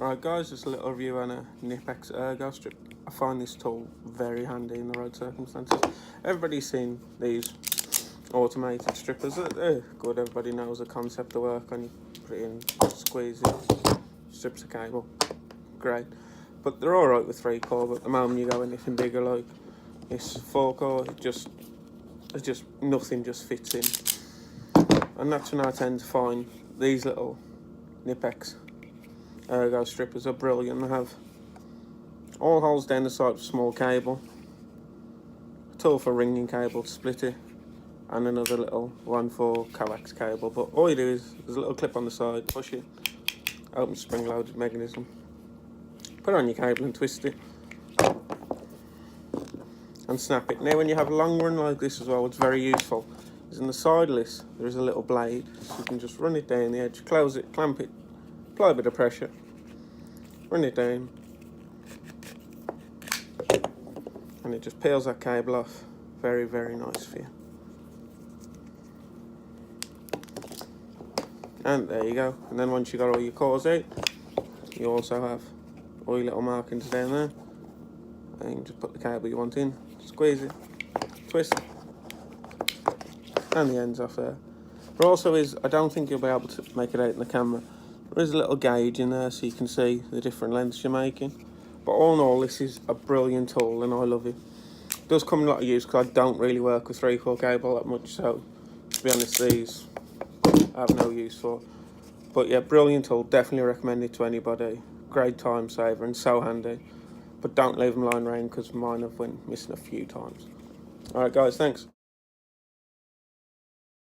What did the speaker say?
Alright guys, just a little review on a Knipex ErgoStrip. I find this tool very handy in the road circumstances. Everybody's seen these automated strippers. They're good, everybody knows the concept of work on. You put it in, squeeze it, strips the cable, great. But they're alright with 3-core, but the moment you go anything bigger like this 4-core, there's just nothing just fits in. And that's when I tend to find these little Knipex ErgoStrippers are brilliant. They have all holes down the side with small cable, a tool for ringing cable to split it, and another little one for coax cable. But all you do is there's a little clip on the side, push it, open spring-loaded mechanism, put it on your cable and twist it and snap it. Now when you have a long run like this as well, what's very useful is in the side of this there is a little blade, so you can just run it down the edge, close it, clamp it, apply a bit of pressure, run it down, and it just peels that cable off. Very, very nice for you. And there you go. And then once you got all your cores out, you also have all your little markings down there. And you can just put the cable you want in, squeeze it, twist, and the ends off there. There also is, I don't think you'll be able to make it out in the camera, there is a little gauge in there so you can see the different lengths you're making. But all in all, this is a brilliant tool and I love it. It does come in a lot of use because I don't really work with 3-core cable that much, so to be honest, these I have no use for. But yeah, brilliant tool, definitely recommend it to anybody. Great time saver and so handy. But don't leave them lying around because mine have went missing a few times. Alright guys, thanks.